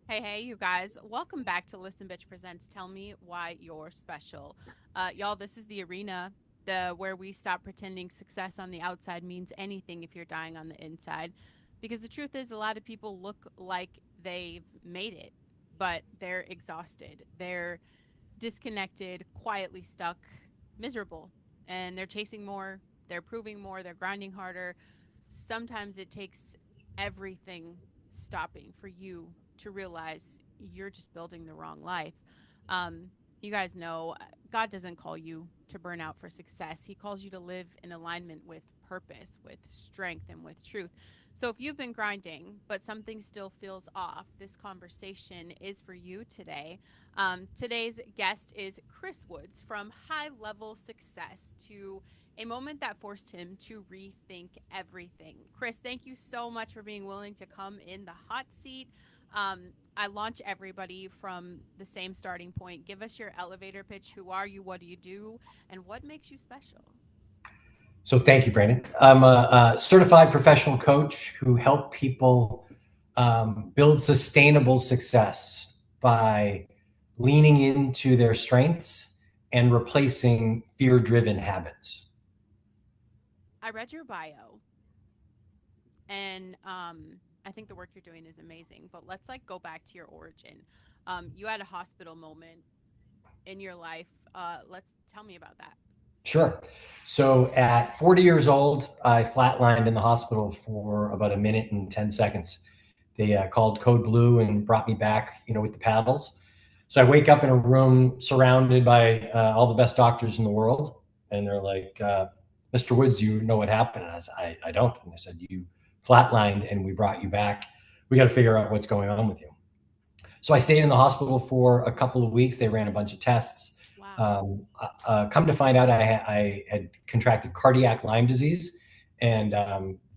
Hey, you guys. Welcome back to Listen Bitch Presents Tell Me Why You're Special. Y'all, this is the arena where we stop pretending success on the outside means anything if you're dying on the inside. Because the truth is, a lot of people look like they've made it, but they're exhausted. They're disconnected, quietly stuck, miserable, and they're chasing more, they're proving more, they're grinding harder. Sometimes it takes everything stopping for you to realize you're just building the wrong life. Um, you guys know God doesn't call you to burn out for success. He calls you to live in alignment with purpose, with strength, and with truth. So if you've been grinding, but something still feels off, this conversation is for you today. Today's guest is Chris Woods, from high level success to a moment that forced him to rethink everything. Chris, thank you so much for being willing to come in the hot seat. I launch everybody from the same starting point. Give us your elevator pitch. Who are you? What do you do? And what makes you special? So thank you, Brandon. I'm a certified professional coach who help people build sustainable success by leaning into their strengths and replacing fear-driven habits. I read your bio, and I think the work you're doing is amazing. But let's go back to your origin. You had a hospital moment in your life. Let's tell me about that. Sure. So at 40 years old, I flatlined in the hospital for about a minute and 10 seconds. They called code blue and brought me back, with the paddles. So I wake up in a room surrounded by all the best doctors in the world. And they're like, Mr. Woods, you know what happened? And I said, I don't. And they said, you flatlined and we brought you back. We got to figure out what's going on with you. So I stayed in the hospital for a couple of weeks. They ran a bunch of tests. Wow. Come to find out, I had contracted cardiac Lyme disease, and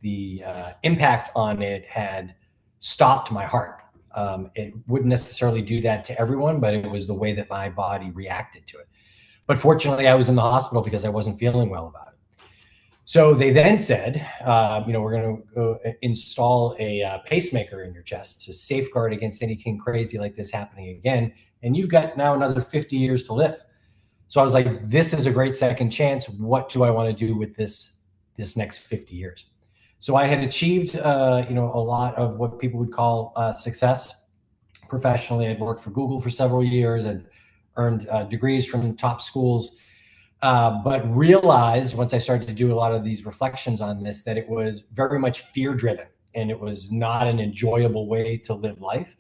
the impact on it had stopped my heart. It wouldn't necessarily do that to everyone, but it was the way that my body reacted to it. But fortunately, I was in the hospital because I wasn't feeling well about it. So they then said, we're going to go install a pacemaker in your chest to safeguard against anything crazy like this happening again. And you've got now another 50 years to live. So I was like, this is a great second chance. What do I want to do with this next 50 years? So I had achieved, a lot of what people would call success professionally. I'd worked for Google for several years and earned degrees from top schools, but realized once I started to do a lot of these reflections on this that it was very much fear driven and it was not an enjoyable way to live life.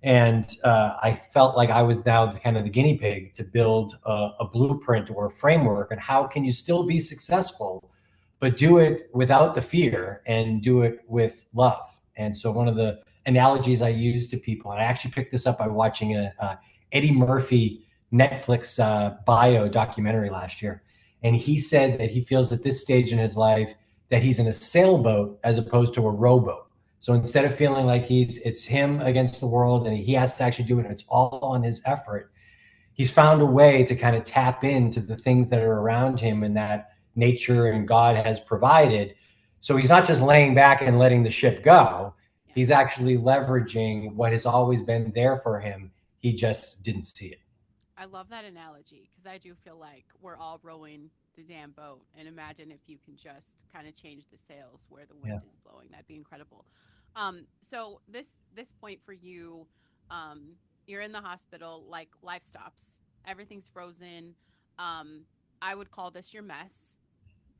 And I felt like I was now the kind of the guinea pig to build a blueprint or a framework. And how can you still be successful, but do it without the fear and do it with love? And so one of the analogies I use to people, and I actually picked this up by watching a Eddie Murphy Netflix bio documentary last year. And he said that he feels at this stage in his life that he's in a sailboat as opposed to a rowboat. So instead of feeling like it's him against the world and he has to actually do it and it's all on his effort, he's found a way to kind of tap into the things that are around him and that nature and God has provided. So he's not just laying back and letting the ship go. Yeah. He's actually leveraging what has always been there for him. He just didn't see it. I love that analogy because I do feel like we're all rowing the damn boat. And imagine if you can just kind of change the sails where the Yeah. wind is blowing. That'd be incredible. So this point for you, um, you're in the hospital, like life stops, everything's frozen. Um, I would call this your mess.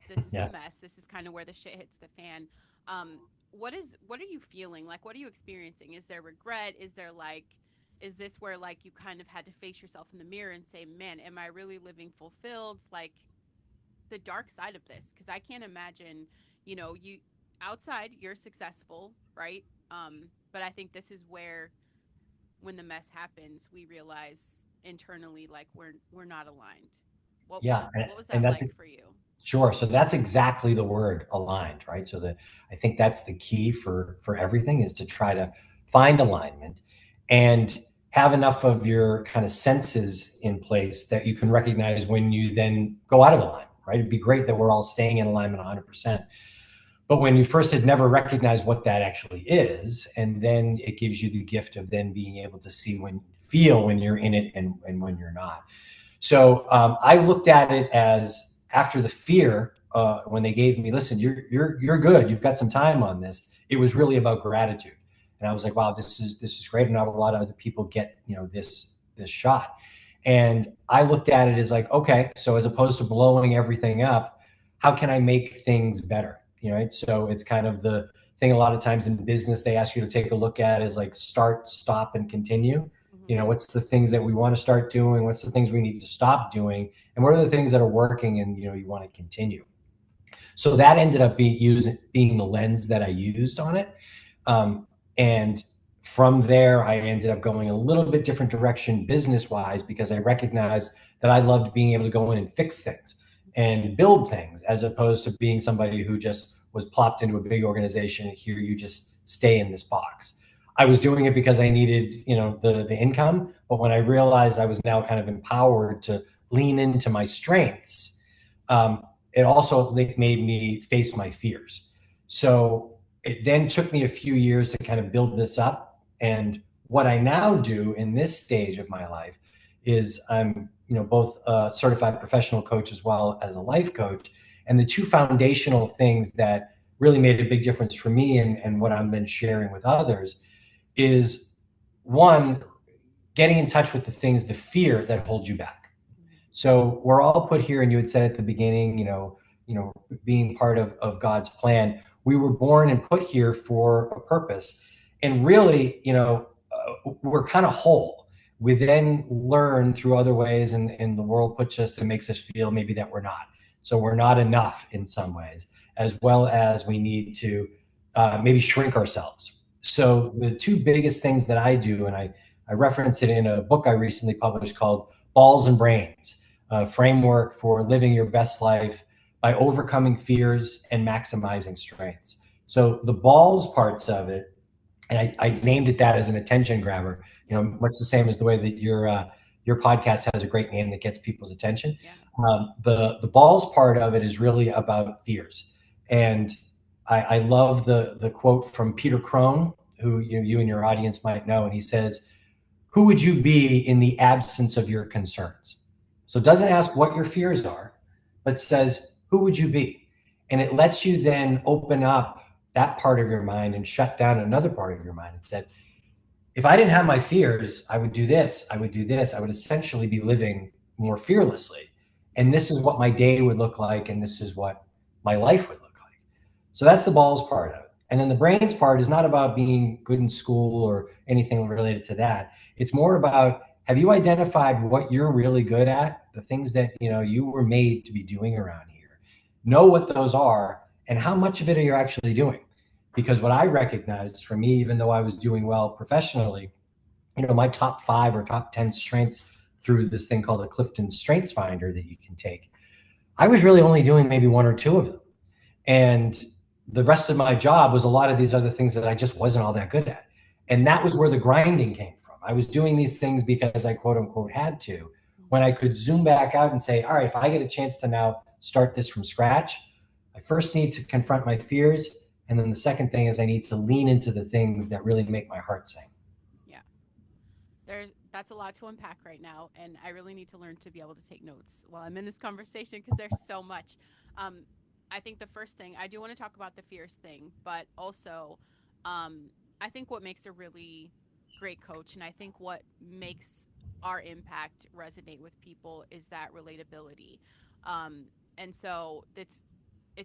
This is the Yeah. mess. This is kind of where the shit hits the fan. Um, what are you feeling? Like, what are you experiencing? Is there regret? Is this where you kind of had to face yourself in the mirror and say, man, am I really living fulfilled? Like the dark side of this, because I can't imagine, you outside you're successful, right? But I think this is where when the mess happens, we realize internally we're not aligned. Yeah. What was And that that's like for you? sure. So that's exactly the word, aligned, right? So I think that's the key for everything, is to try to find alignment and have enough of your kind of senses in place that you can recognize when you then go out of alignment, right? It'd be great that we're all staying in alignment 100%. But when you first had never recognized what that actually is, and then it gives you the gift of then being able to see when feel when you're in it and when you're not. So I looked at it as after the fear, when they gave me, listen, you're good. You've got some time on this. It was really about gratitude, and I was like, wow, this is great. And not a lot of other people get this shot. And I looked at it as like, okay, so as opposed to blowing everything up, how can I make things better? Right. So it's kind of the thing a lot of times in business they ask you to take a look at is like start, stop, and continue. Mm-hmm. What's the things that we want to start doing, what's the things we need to stop doing, and what are the things that are working and you want to continue. So that ended up being the lens that I used on it. And from there I ended up going a little bit different direction business wise, because I recognized that I loved being able to go in and fix things and build things, as opposed to being somebody who just was plopped into a big organization and here you just stay in this box. I was doing it because I needed, the income. But when I realized I was now kind of empowered to lean into my strengths, um, it also made me face my fears. So it then took me a few years to kind of build this up. And what I now do in this stage of my life is I'm, both a certified professional coach as well as a life coach. And the two foundational things that really made a big difference for me and what I've been sharing with others is, one, getting in touch with the fear that holds you back. So we're all put here, and you had said at the beginning, being part of God's plan. We were born and put here for a purpose, and really, we're kind of whole. We then learn through other ways, and the world puts us and makes us feel maybe that we're not. So we're not enough in some ways, as well as we need to maybe shrink ourselves. So the two biggest things that I do, and I reference it in a book I recently published called Balls and Brains, a framework for living your best life by overcoming fears and maximizing strengths. So the balls parts of it, and I named it that as an attention grabber. Yep. Much the same as the way that your podcast has a great name that gets people's attention. Yeah. The balls part of it is really about fears, and I love the quote from Peter Crone, who you and your audience might know, and he says, "Who would you be in the absence of your concerns?" So it doesn't ask what your fears are, but says, who would you be? And it lets you then open up that part of your mind and shut down another part of your mind and said, if I didn't have my fears, I would do this, I would do this, I would essentially be living more fearlessly. And this is what my day would look like, and this is what my life would look like. So that's the balls part of it. And then the brains part is not about being good in school or anything related to that. It's more about, have you identified what you're really good at, the things that you were made to be doing around here? Know what those are and how much of it are you actually doing? Because what I recognized for me, even though I was doing well professionally, my top 5 or top 10 strengths through this thing called a Clifton Strengths Finder that you can take, I was really only doing maybe 1 or 2 of them. And the rest of my job was a lot of these other things that I just wasn't all that good at. And that was where the grinding came from. I was doing these things because I quote unquote had to, when I could zoom back out and say, all right, if I get a chance to now start this from scratch, I first need to confront my fears. And then the second thing is I need to lean into the things that really make my heart sing. Yeah. That's a lot to unpack right now, and I really need to learn to be able to take notes while I'm in this conversation because there's so much. Um, I think the first thing I do want to talk about the fears thing, but also, um, I think what makes a really great coach, and I think what makes our impact resonate with people is that relatability. Um, and so it's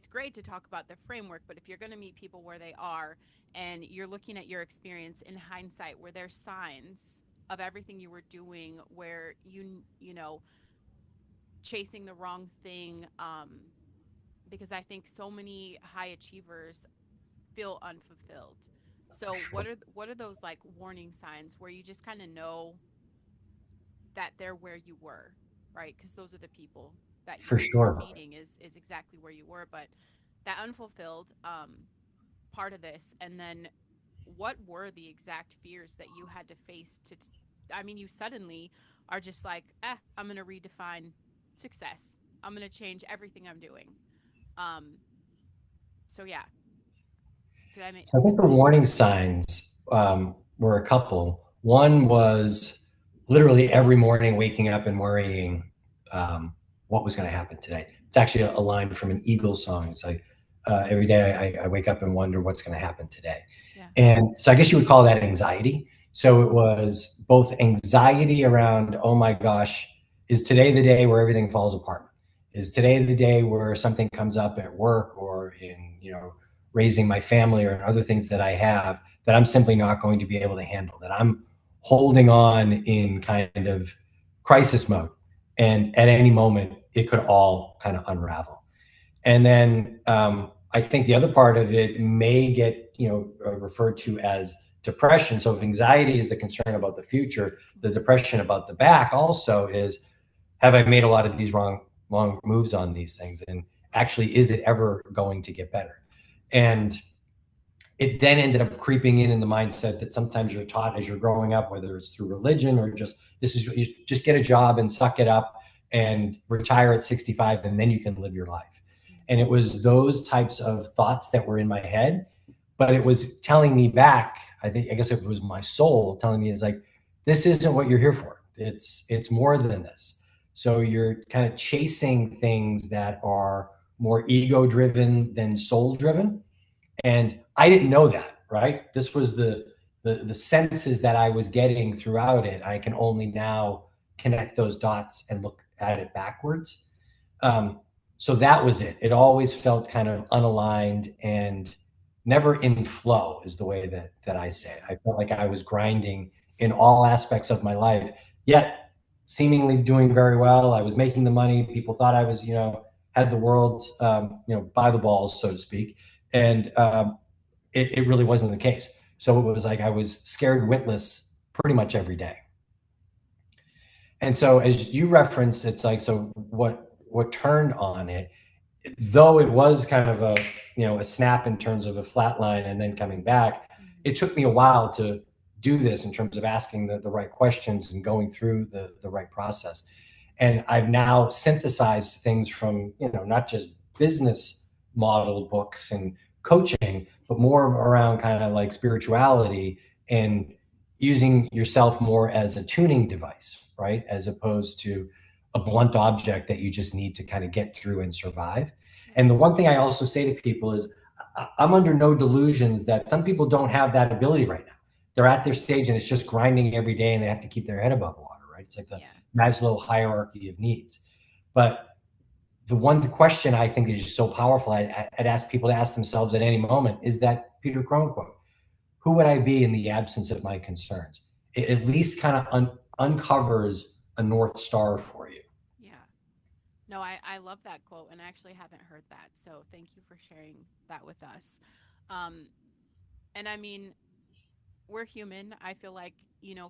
great to talk about the framework, but if you're going to meet people where they are and you're looking at your experience in hindsight where there's signs of everything you were doing where chasing the wrong thing, because I think so many high achievers feel unfulfilled. So Sure. what are those like warning signs where you just kind of know that they're where you were, right? Because those are the people that For you're sure. meeting is exactly where you were. But that unfulfilled part of this, and then what were the exact fears that you had to face I mean, you suddenly are just like, I'm going to redefine success. I'm going to change everything I'm doing. Um, so yeah. Did I make So I think the warning signs were a couple. One was literally every morning waking up and worrying um, what was going to happen today. It's actually a line from an Eagles song. It's like every day I wake up and wonder what's going to happen today. yeah. And so I guess you would call that anxiety. So it was both anxiety around, oh my gosh, is today the day where everything falls apart? Is today the day where something comes up at work or in, raising my family or other things that I have that I'm simply not going to be able to handle, that I'm holding on in kind of crisis mode. And at any moment, it could all kind of unravel. And then I think the other part of it may get, referred to as depression. So if anxiety is the concern about the future, the depression about the back also is, have I made a lot of these wrong moves on these things? And actually, is it ever going to get better? And it then ended up creeping in the mindset that sometimes you're taught as you're growing up, whether it's through religion or just this is you just get a job and suck it up and retire at 65 and then you can live your life. And it was those types of thoughts that were in my head, but it was telling me back. I guess it was my soul telling me, is like, this isn't what you're here for. It's more than this. So you're kind of chasing things that are more ego driven than soul driven, and I didn't know that, right? This was the senses that I was getting throughout it. I can only now connect those dots and look at it backwards. Um, so that was it. It always felt kind of unaligned and never in flow, is the way that I say it. I felt like I was grinding in all aspects of my life, yet seemingly doing very well. I was making the money. People thought I was, had the world, by the balls, so to speak. And it really wasn't the case. So it was like I was scared witless pretty much every day. And so as you referenced, it's like, so what turned on it, though it was kind of a snap in terms of a flat line and then coming back, it took me a while to do this in terms of asking the right questions and going through the right process. And I've now synthesized things from, not just business model books and coaching, but more around kind of like spirituality and using yourself more as a tuning device, right? As opposed to a blunt object that you just need to kind of get through and survive. And the one thing I also say to people is, I'm under no delusions that some people don't have that ability right now. They're at their stage and it's just grinding every day and they have to keep their head above water, right? It's like the Yeah. Maslow hierarchy of needs. But the one question I think is just so powerful, I'd ask people to ask themselves at any moment, is that Peter Crone quote: who would I be in the absence of my concerns? It at least kind of uncovers a North Star for you. Yeah. No, I love that quote, and I actually haven't heard that. So thank you for sharing that with us. Um, and I mean, we're human. I feel like,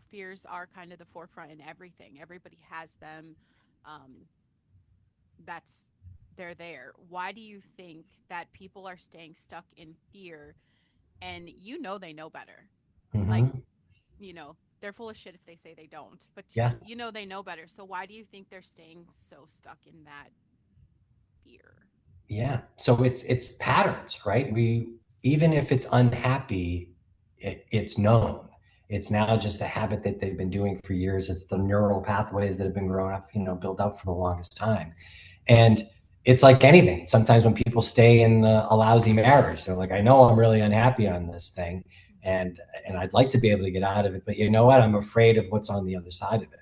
fears are kind of the forefront in everything. Everybody has them. Um, that's they're there. Why do you think that people are staying stuck in fear and they know better? Like, Mm-hmm. they're full of shit if they say they don't, but Yeah. they know better. So why do you think they're staying so stuck in that fear? Yeah. So it's patterns, right? We, even if it's unhappy, it's known. It's now just a habit that they've been doing for years. It's the neural pathways that have been grown up, built up for the longest time. And it's like anything. Sometimes when people stay in a lousy marriage, they're like, I know I'm really unhappy on this thing, and I'd like to be able to get out of it, but you know what? I'm afraid of what's on the other side of it.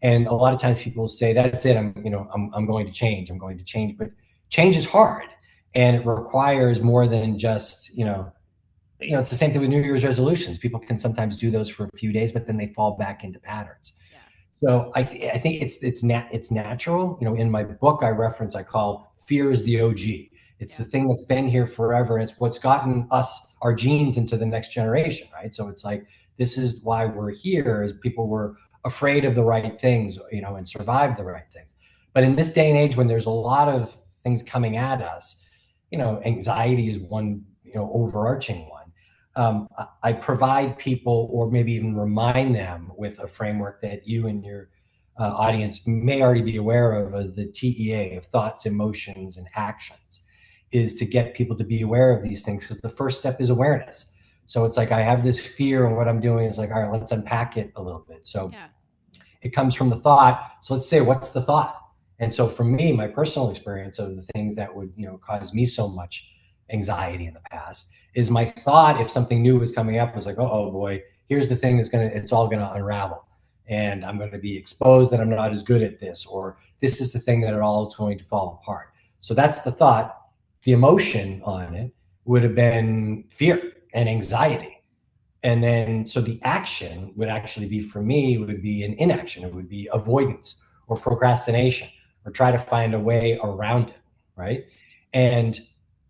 And a lot of times people say, that's it. I'm going to change. I'm going to change. But change is hard, and it requires more than just, it's the same thing with New Year's resolutions. People can sometimes do those for a few days, but then they fall back into patterns. Yeah. So I think it's natural. In my book, I call fear is the OG. It's Yeah. the thing that's been here forever, and it's what's gotten us, our genes, into the next generation, right? So it's like, this is why we're here, is people were afraid of the right things, and survived the right things. But in this day and age, when there's a lot of things coming at us, anxiety is one, overarching one. I provide people, or maybe even remind them with a framework that you and your audience may already be aware of, as the TEA of thoughts, emotions, and actions. is to get people to be aware of these things, because the first step is awareness. So it's like I have this fear, and what I'm doing is like, all right, let's unpack it a little bit. So Yeah. it comes from the thought. So let's say, what's the thought? And so for me, my personal experience of the things that would, cause me so much anxiety in the past is my thought, if something new was coming up, was like, oh boy, here's the thing it's all gonna unravel. And I'm going to be exposed that I'm not as good at this, or this is the thing that it all is going to fall apart. So that's the thought. The emotion on it would have been fear and anxiety. And then, so the action would actually be, for me, would be an inaction. It would be avoidance or procrastination, or try to find a way around it, right? And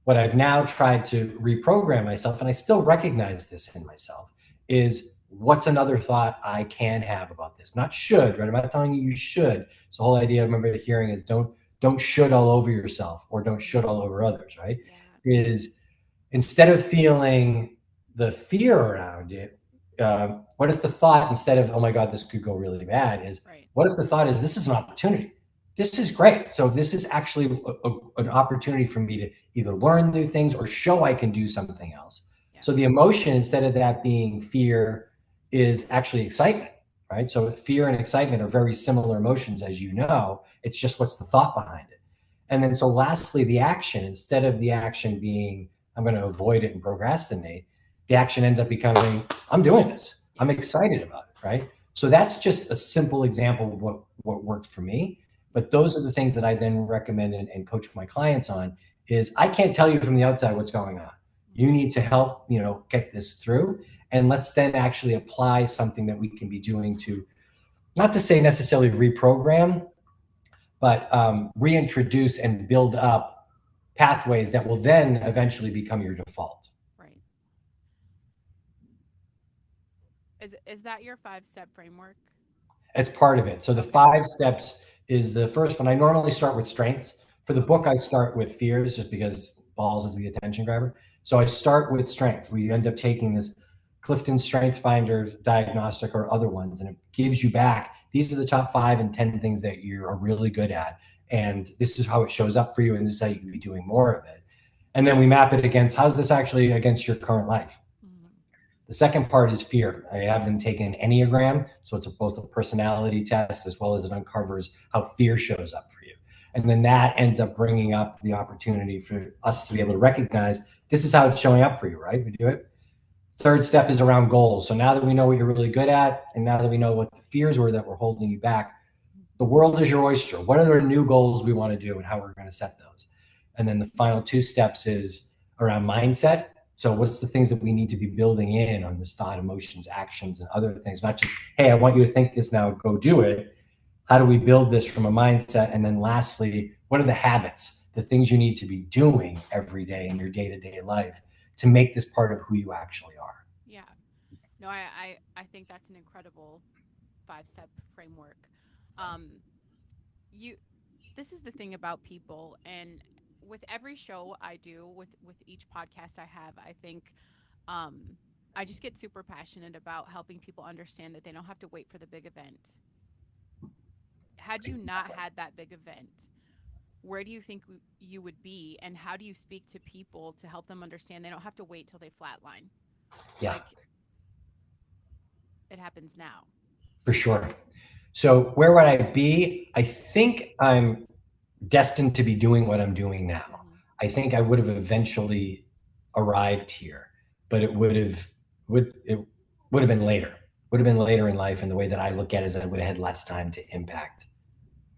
what I've now tried to reprogram myself, and I still recognize this in myself, is what's another thought I can have about this? Not should, right? I'm not telling you should. So the whole idea, I remember the hearing, is don't should all over yourself, or don't should all over others, right? Yeah. Is, instead of feeling the fear around it, what if the thought, instead of, oh my God, this could go really bad, is, Right. what if the thought is, this is an opportunity? This is great. So this is actually an opportunity for me to either learn new things or show I can do something else. Yeah. So the emotion, instead of that being fear, is actually excitement, right? So fear and excitement are very similar emotions, as you know. It's just, what's the thought behind it? And then, so lastly, the action, instead of the action being, I'm going to avoid it and procrastinate, the action ends up becoming, I'm doing this. I'm excited about it, right? So that's just a simple example of what worked for me. But those are the things that I then recommend and coach my clients on. Is, I can't tell you from the outside what's going on. You need to help, get this through. And let's then actually apply something that we can be doing to, not to say necessarily reprogram, but reintroduce and build up pathways that will then eventually become your default. Right. Is that your 5-step framework? It's part of it. So the Okay. 5 steps is the first one. I normally start with strengths. For the book, I start with fears, just because balls is the attention grabber. So I start with strengths. We end up taking this Clifton Strength Finder diagnostic or other ones, and it gives you back, these are the top 5 and 10 things that you are really good at. And this is how it shows up for you, and this is how you can be doing more of it. And then we map it against, how's this actually against your current life? Mm-hmm. The second part is fear. I have them take an Enneagram. So it's both a personality test, as well as it uncovers how fear shows up for you. And then that ends up bringing up the opportunity for us to be able to recognize, this is how it's showing up for you, right? We do it. Third step is around goals. So now that we know what you're really good at, and now that we know what the fears were that were holding you back, the world is your oyster. What are the new goals we want to do, and how we're going to set those? And then the final 2 steps is around mindset. So what's the things that we need to be building in on this thought, emotions, actions, and other things? Not just, hey, I want you to think this now, go do it. How do we build this from a mindset? And then lastly, what are the habits, the things you need to be doing every day in your day-to-day life to make this part of who you actually are? Yeah. No, I think that's an incredible 5-step framework. Um, you, this is the thing about people, and with every show I do, with each podcast I have, I think, um, I just get super passionate about helping people understand that they don't have to wait for the big event. Had you not had that big event, where do you think you would be, and how do you speak to people to help them understand they don't have to wait till they flatline? Yeah, Like, it happens now. for sure. So where would I be? I think I'm destined to be doing what I'm doing now. Mm-hmm. I think I would have eventually arrived here, but it would have been later. Would have been later in life, and the way that I look at it is I would have had less time to impact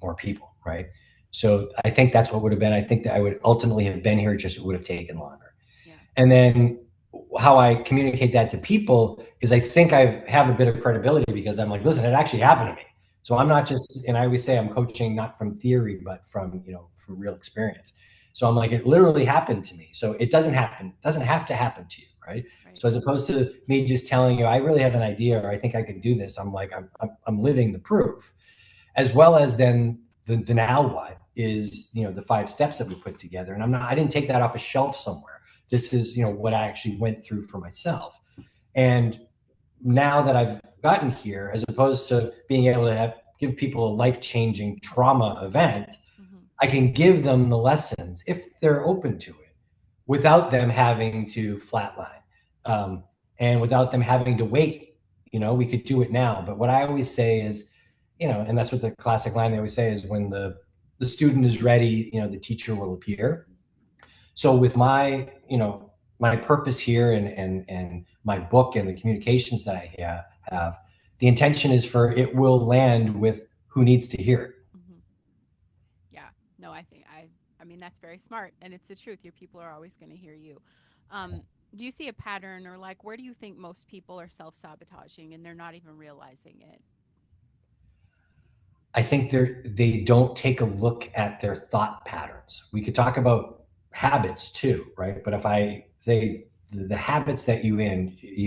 more people, right? So I think that's what would have been. I think that I would ultimately have been here, just it would have taken longer. Yeah. And then how I communicate that to people is, I think I have a bit of credibility, because I'm like, listen, it actually happened to me. So I'm not just, and I always say I'm coaching not from theory, but from, from real experience. So I'm like, it literally happened to me. So it doesn't have to happen to you, right? Right. So as opposed to me just telling you, I really have an idea, or I think I could do this, I'm like, I'm living the proof. As well as then the now what is, the 5 steps that we put together. And I didn't take that off a shelf somewhere. This is, what I actually went through for myself. And now that I've gotten here, as opposed to being able to give people a life-changing trauma event, Mm-hmm. I can give them the lessons if they're open to it. without them having to flatline, um, and without them having to wait. We could do it now. But what I always say is, and that's what the classic line they always say is, when the student is ready, the teacher will appear. So with my purpose here, and my book and the communications that I have, the intention is for it will land with who needs to hear it. Hmm. Yeah. No, I mean, that's very smart, and it's the truth. Your people are always going to hear you. Um, do you see a pattern, or like, where do you think most people are self sabotaging and they're not even realizing it? I think they don't take a look at their thought patterns. We could talk about habits too, right? But if I say the habits that you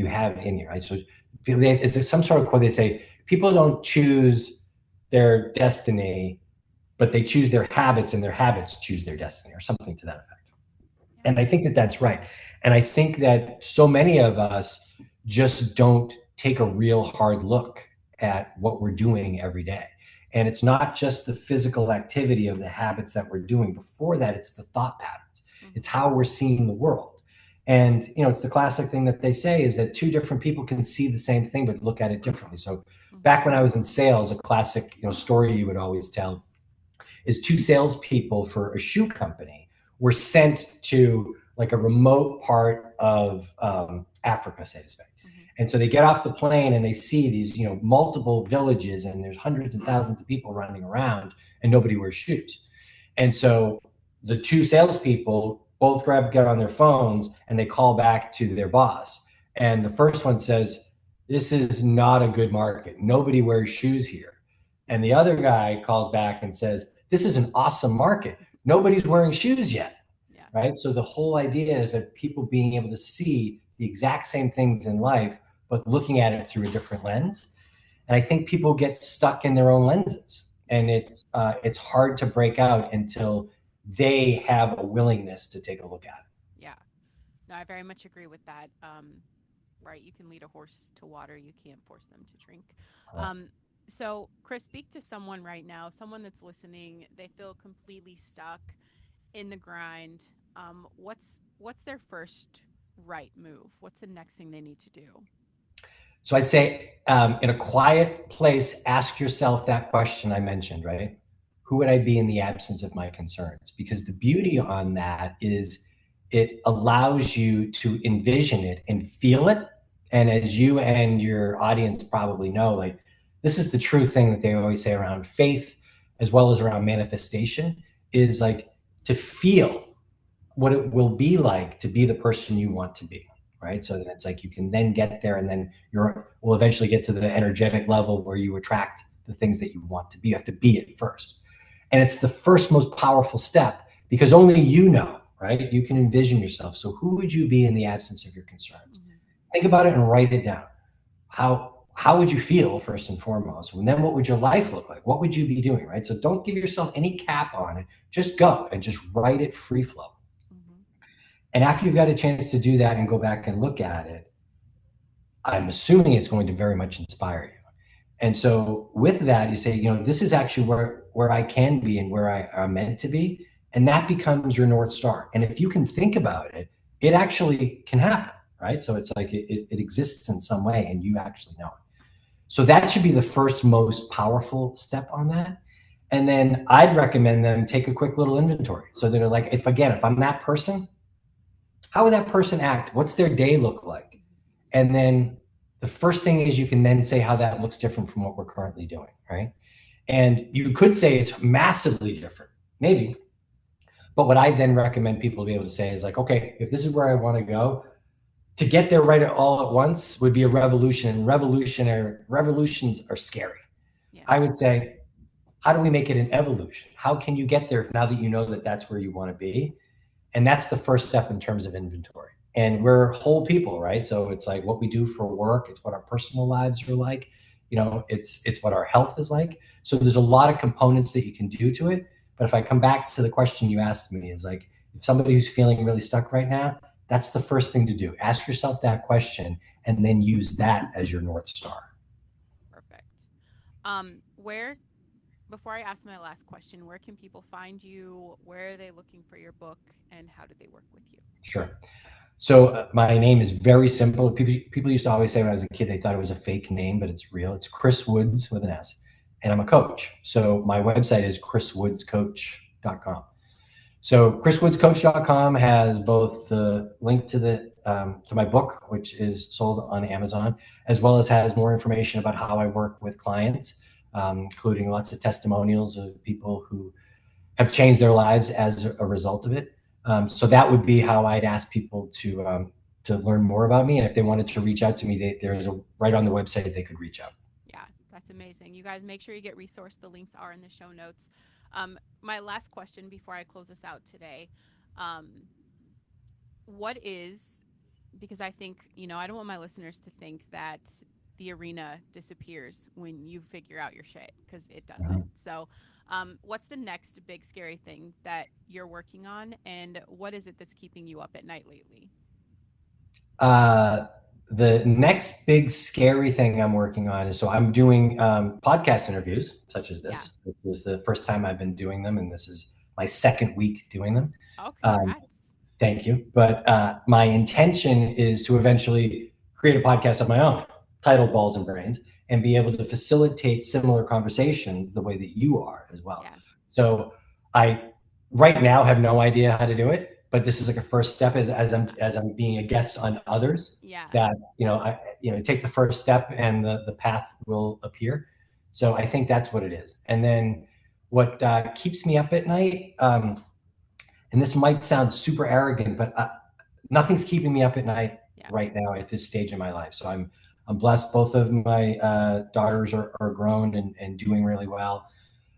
have in you, right? So it's some sort of quote. They say people don't choose their destiny, but they choose their habits, and their habits choose their destiny, or something to that effect. Yeah. And I think that that's right. And I think that so many of us just don't take a real hard look at what we're doing every day. And it's not just the physical activity of the habits that we're doing. Before that, it's the thought patterns. It's Hmm. how we're seeing the world. And it's the classic thing that they say is that two different people can see the same thing but look at it differently. So Hmm. back when I was in sales, a classic story you would always tell is two salespeople for a shoe company were sent to like a remote part of Africa, say to speak. Hmm. And so they get off the plane and they see these, multiple villages, and there's hundreds and thousands of people running around, and nobody wears shoes. And so the two salespeople both get on their phones, and they call back to their boss. And the first one says, "This is not a good market. Nobody wears shoes here." And the other guy calls back and says, "This is an awesome market. Nobody's wearing shoes yet." Yeah. Right? So the whole idea is that people being able to see the exact same things in life, but looking at it through a different lens. And I think people get stuck in their own lenses, and Hmm. it's hard to break out until they have a willingness to take a look at Yeah. No, I very much agree with that. Right. You can lead a horse to water, you can't force them to drink. it. Um, so, Chris, speak to someone right now, someone that's listening. They feel completely stuck in the grind. What's their first right move? What's the next thing they need to do? So I'd say, in a quiet place, ask yourself that question I mentioned, right? Who would I be in the absence of my concerns? Because the beauty on that is it allows you to envision it and feel it. And as you and your audience probably know, like, this is the true thing that they always say around faith as well as around manifestation, is like to feel what it will be like to be the person you want to be, right? So that it's like you can then get there, and then will eventually get to the energetic level where you attract the things that you want to be. You have to be it first. And it's the first most powerful step, because only you know, right? You can envision yourself. So who would you be in the absence of your concerns? Hmm. Think about it and write it down. How would you feel first and foremost? And then what would your life look like? What would you be doing, right? So don't give yourself any cap on it. Just go and just write it free flow. Hmm. And after you've got a chance to do that and go back and look at it, I'm assuming it's going to very much inspire you. And so with that, you say, this is actually where I can be and where I'm meant to be. And that becomes your North Star. And if you can think about it, it actually can happen, right? So it's like it exists in some way, and you actually know it. So that should be the first most powerful step on that. And then I'd recommend them take a quick little inventory. So they're like, if I'm that person, how would that person act? What's their day look like? And then the first thing is you can then say how that looks different from what we're currently doing, right? And you could say it's massively different, maybe. But what I then recommend people to be able to say is like, okay, if this is where I want to go, to get there right all at once would be a revolution. And revolutions are scary. Yeah. I would say, how do we make it an evolution? How can you get there now that you know that that's where you want to be? And that's the first step in terms of inventory. And we're whole people, right? So it's like what we do for work, it's what our personal lives are like, it's what our health is like. So there's a lot of components that you can do to it. But if I come back to the question you asked me, is like, if somebody who's feeling really stuck right now, that's the first thing to do. Ask yourself that question, and then use that as your North Star. Perfect. Where before I ask my last question, where can people find you? Where are they looking for your book? And how do they work with you? Sure. So my name is very simple. People used to always say when I was a kid they thought it was a fake name, but it's real. It's Chris Woods with an S, and I'm a coach. So my website is chriswoodscoach.com. So chriswoodscoach.com has both the link to the to my book, which is sold on Amazon, as well as has more information about how I work with clients, including lots of testimonials of people who have changed their lives as a result of it. So that would be how I'd ask people to learn more about me, and if they wanted to reach out to me, there's a right on the website they could reach out. Yeah, that's amazing. You guys make sure you get resourced. The links are in the show notes. My last question before I close us out today, um, what is, because I think, I don't want my listeners to think that the arena disappears when you figure out your shit, because it doesn't. So, what's the next big scary thing that you're working on, and what is it that's keeping you up at night lately? Uh, the next big scary thing I'm working on is, so I'm doing podcast interviews such as Yeah. this. This is the first time I've been doing them, and this is my second week doing them. Oh, Um, congrats. Thank you. But my intention is to eventually create a podcast of my own titled Balls and Brains and be able to facilitate similar conversations the way that you are as well. Yeah. So I right now have no idea how to do it, but this is like a first step as I'm being a guest on others Yeah. that, take the first step and the path will appear. So I think that's what it is. And then what keeps me up at night, and this might sound super arrogant, but nothing's keeping me up at night Yeah. right now at this stage in my life. So I'm blessed. Both of my daughters are grown and doing really well.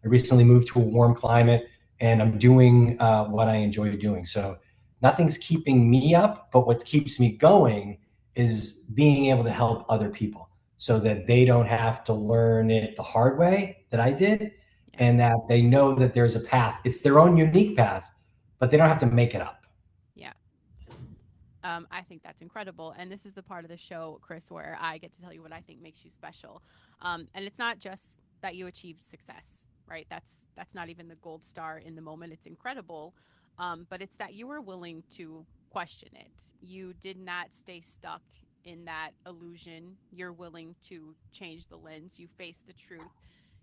I recently moved to a warm climate, and I'm doing what I enjoy doing. So nothing's keeping me up, but what keeps me going is being able to help other people so that they don't have to learn it the hard way that I did, Yeah. and that they know that there's a path. It's their own unique path, but they don't have to make it up. Yeah. I think that's incredible. And this is the part of the show, Chris, where I get to tell you what I think makes you special. And it's not just that you achieved success, right? That's not even the gold star in the moment. It's incredible. But it's that you were willing to question it. You did not stay stuck in that illusion. You're willing to change the lens. You face the truth.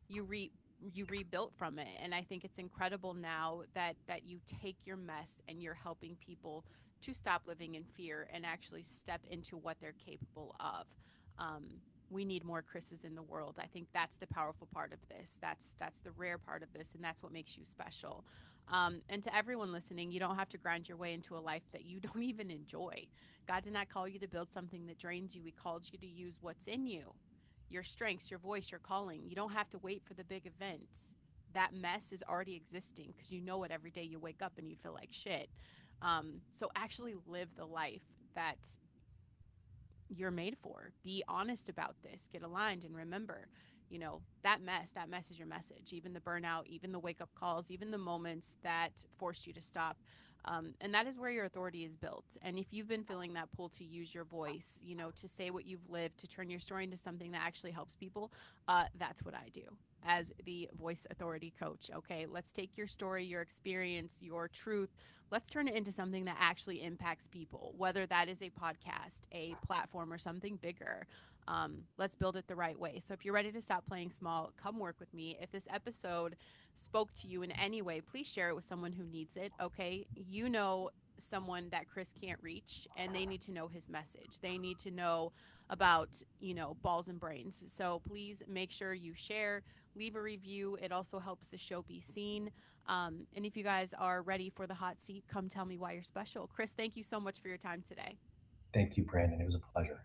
You re you rebuilt from it, and I think it's incredible now that you take your mess and you're helping people to stop living in fear and actually step into what they're capable of. um, we need more Chris's in the world. I think that's the powerful part of this. That's the rare part of this, and that's what makes you special. And to everyone listening, you don't have to grind your way into a life that you don't even enjoy. God did not call you to build something that drains you. He called you to use what's in you, your strengths, your voice, your calling. You don't have to wait for the big events. That mess is already existing because you know it every day you wake up and you feel like shit. So actually live the life that you're made for. Be honest about this. Get aligned and remember, that mess is your message. Even the burnout, even the wake up calls, even the moments that forced you to stop. And that is where your authority is built. And if you've been feeling that pull to use your voice, to say what you've lived, to turn your story into something that actually helps people, that's what I do as the voice authority coach. Okay, let's take your story, your experience, your truth, let's turn it into something that actually impacts people, whether that is a podcast, a platform, or something bigger. Let's build it the right way. So if you're ready to stop playing small, come work with me. If this episode spoke to you in any way, please share it with someone who needs it. Okay, someone that Chris can't reach, and they need to know his message. They need to know about, balls and brains. So please make sure you share, leave a review. It also helps the show be seen. And if you guys are ready for the hot seat, come tell me why you're special. Chris, thank you so much for your time today. Thank you, Brandon. It was a pleasure.